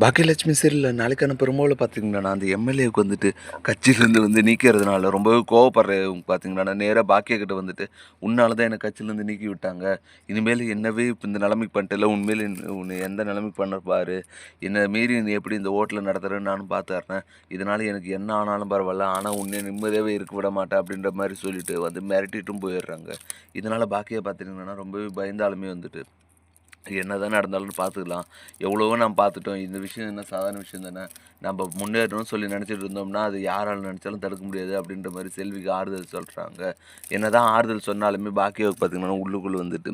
பாக்கியலட்சுமி சீரியல்ல நாளைக்கான பெரும்பாலும் பார்த்தீங்கன்னா, அந்த எம்எல்ஏவுக்கு வந்துட்டு கட்சியிலேருந்து நீக்கிறதுனால ரொம்பவே கோவப்படுறவங்க பார்த்தீங்கன்னா, நேரா பாக்கியா கிட்ட வந்துட்டு, "உன்னால தான் என்ன கட்சியிலேருந்து நீக்கி விட்டாங்க. இனிமேல் என்னவே இப்ப இந்த நிலைமைக்கு பண்ணிட்டல்ல, உன்மேல் உன்னை எந்த நிலைமைக்கு பண்ண பாரு. என்ன மீறி நீ எப்படி இந்த ஹோட்டல நடத்துறன்னு நானும் பார்த்துர்றேன். இதனால எனக்கு என்ன ஆனாலும் பரவாயில்ல. ஆனா உன்னை நிம்மதியாவே இருக்க விட மாட்டேன்." அப்படின்ற மாரி சொல்லிட்டு வந்து மிரட்டிட்டும் போயிடுறாங்க. இதனால பாக்கியா பார்த்தீங்கன்னா, ரொம்பவே பயந்தாலுமே வந்துட்டு என்னதான் நடந்தாலும் பார்த்துக்கலாம். எவ்வளவோ நாம் பார்த்துட்டோம். இந்த விஷயம் என்ன சாதாரண விஷயம் தானே. நம்ம முன்னேறணும்னு சொல்லி நினச்சிட்டு இருந்தோம்னா, அது யாரால நினச்சாலும் தடுக்க முடியாது அப்படின்ற மாரி செல்விக்கு ஆறுதல் சொல்றாங்க. என்னதான் ஆறுதல் சொன்னாலுமே பாக்கியாவுக்கு பார்த்தீங்கன்னா, உள்ளுக்குள்ள வந்துட்டு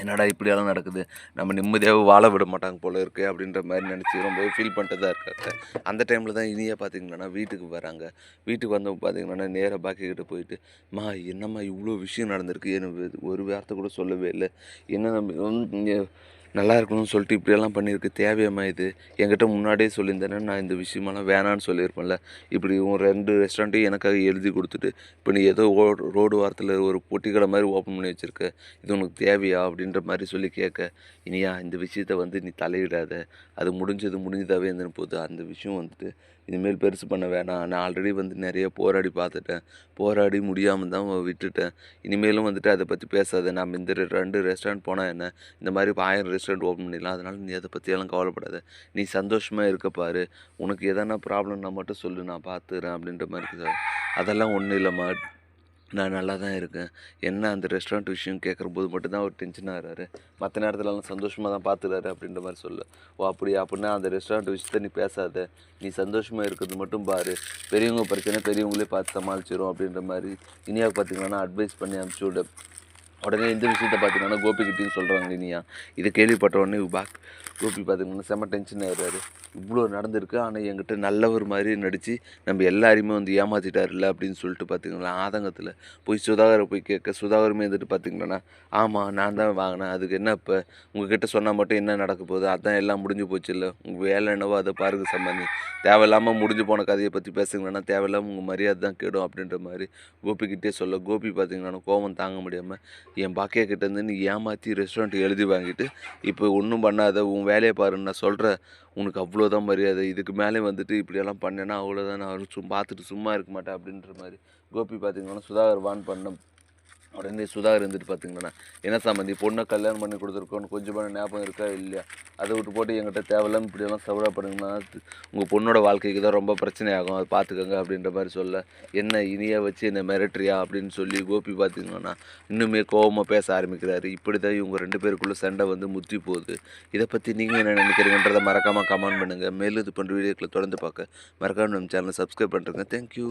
என்னடா இப்படியெல்லாம் நடக்குது. நம்ம நிம்மதியாவே வாழ விட மாட்டாங்க போல இருக்கு அப்படின்ற மாரி நினச்சி ரொம்பவே ஃபீல் பண்ணிட்டு தான் இருக்காங்க. அந்த டைம்ல தான் இனியா பார்த்தீங்கன்னா, வீட்டுக்கு வராங்க. வீட்டுக்கு வந்தவங்க பார்த்தீங்கன்னா, நேரா பாக்கிக்கிட்ட போயிட்டு, "ம்மா என்னம்மா இவ்வளோ விஷயம் நடந்திருக்கு. எனக்கு ஒரு வார்த்தை கூட சொல்லவே இல்ல. என்ன நம்பி நல்லா இருக்கணும்னு சொல்லிட்டு இப்படியெல்லாம் பண்ணியிருக்கு. தேவையாம்மா இது? என்கிட்ட முன்னாடியே சொல்லியிருந்தேன்னா, நான் இந்த விஷயமெல்லாம் வேணான்னு சொல்லியிருப்பேன்ல. இப்படி உன் 2 ரெஸ்டாரண்ட்டையும் எனக்காக எழுதி குடுத்துட்டு, இப்போ நீ ஏதோ ரோடு ஓரத்தில ஒரு பொட்டி கடை மாரி ஓப்பன் பண்ணி வச்சிருக்க. இது உனக்கு தேவையா?" அப்படின்ற மாரி சொல்லி கேட்க, "இனியா இந்த விஷயத்த வந்து நீ தலையிடாத. அது முடிஞ்சது முடிஞ்சதாவே இருந்துன்னு போது. அந்த விஷயம் வந்துட்டு இனிமேல் பெருசு பண்ண வேணாம். நான் ஆல்ரெடி வந்து நெறைய போராடி பார்த்துட்டேன். போராடி முடியாம தான் விட்டுட்டேன். இனிமேலும் வந்துட்டு அத பத்தி பேசாத. நம்ம இந்த 2 ரெஸ்டாரண்ட் போனா என்ன? இந்த மாரி 1000 ரெஸ்டாரண்ட் ஓப்பன் பண்ணிடலாம். அதனால நீ அத பத்தியெல்லாம் கவலைப்படாத. நீ சந்தோஷமா இருக்க பாரு. உனக்கு எதனா ப்ராப்ளம்னா மட்டும் சொல்லு. நான் பார்த்துக்கிறேன்." அப்படின்ற மாரி இருக்குது. "அதெல்லாம் ஒண்ணும் இல்லம்மா. நான் நல்லா தான் இருக்கேன். என்ன அந்த ரெஸ்டாரண்ட் விஷயம் கேட்குறபோது மட்டும் தான் அவர் டென்ஷன் ஆகுறாரு. மத்த நேரத்துலலாம் சந்தோஷமா தான் பார்த்துக்கிறாரு." அப்படின்ற மாரி சொல்ல, "ஓ அப்படியா? அப்படின்னா அந்த ரெஸ்டாரண்ட் விஷயத்த நீ பேசாத. நீ சந்தோஷமா இருக்கிறது மட்டும் பாரு. பெரியவங்க பிரச்சனை பெரியவங்களே பார்த்து சமாளிச்சிரும்." அப்படின்ற மாரி இனியாவுக்கு பார்த்தீங்கன்னா அட்வைஸ் பண்ணி அனுப்பிச்சு விட, உடனே இந்த விஷயத்த பார்த்தீங்கன்னா கோபிகிட்டயும் சொல்கிறாங்க இனியா. இத கேள்விப்பட்ட உடனே கோபி பார்த்தீங்கன்னா செம்ம டென்ஷன் ஆயிடுறாரு. இவ்வளோ நடந்திருக்கு. ஆனா என்கிட்ட நல்லவர் மாரி நடிச்சு நம்ம எல்லாரையுமே வந்து ஏமாத்திட்டாருல்ல அப்படின்னு சொல்லிட்டு பார்த்தீங்கன்னா ஆதங்கத்தில போய் சுதாகர போய் கேட்க, சுதாகருமே வந்துட்டு பார்த்தீங்கன்னா, "ஆமா நான் தான் வாங்கினேன். அதுக்கு என்ன இப்ப? உங்ககிட்ட சொன்னா மட்டும் என்ன நடக்க போகுது? அதான் எல்லாம் முடிஞ்சு போச்சுல்ல. உங்க வேலை என்னவோ அத பாருங்க சம்பந்தி. தேவையில்லாம முடிஞ்சு போன கதைய பத்தி பேசுனீங்கன்னா தேவையில்லாம உங்க மரியாதை தான் கெடும்." அப்படின்ற மாரி கோபிகிட்டயே சொல்ல, கோபி பார்த்தீங்கன்னா கோவம் தாங்க முடியாம, "என் பாக்கியா கிட்டேருந்து நீ ஏமாத்தி ரெஸ்டாரண்ட் எழுதி வாங்கிட்டு, இப்போ ஒண்ணும் பண்ணாத. உன் வேலைய பாருன்னு நான் சொல்றேன். உனக்கு அவ்வளோதான் மரியாதை. இதுக்கு மேலே வந்துட்டு இப்படியெல்லாம் பண்ணேன்னா அவ்வளோதான். நான் பார்த்துட்டு சும்மா இருக்க மாட்டேன்." அப்படின்ற மாரி கோபி பார்த்தீங்கன்னா சுதாகர் வார்ன் பண்ண, உடனே சுதாகர் இருந்துட்டு பார்த்தீங்கன்னா, "என்ன சம்மந்தி பொண்ண கல்யாணம் பண்ணி குடுத்துருக்கோன்னு கொஞ்சமாவது ஞாபகம் இருக்கா இல்லையா? அத விட்டு போட்டு என்கிட்ட தேவையில்லாம இப்படியெல்லாம் சவடா பண்ணுங்கன்னா, உங்க பொண்ணோட வாழ்க்கைக்கு தான் ரொம்ப பிரச்சனையாகும். அத பார்த்துக்கங்க." அப்படின்ற மாரி சொல்ல, "என்ன இனியா வச்சு என்ன மிரட்டுறியா?" அப்படின்னு சொல்லி கோபி பார்த்தீங்கன்னா, இன்னுமே கோவமா பேச ஆரம்பிக்கிறாரு. இப்படிதான் இவங்க 2 பேருக்குள்ள சண்டை வந்து முத்தி போகுது. இத பத்தி நீங்க என்ன நினைக்கிறீங்கன்றத மறக்காம கமெண்ட் பண்ணுங்க. மேலும் இது போன்ற வீடியோக்கள தொடர்ந்து பார்க்க மறக்காம நம்ம சேனல சப்ஸ்கிரைப் பண்ணிருங்க. Thank you.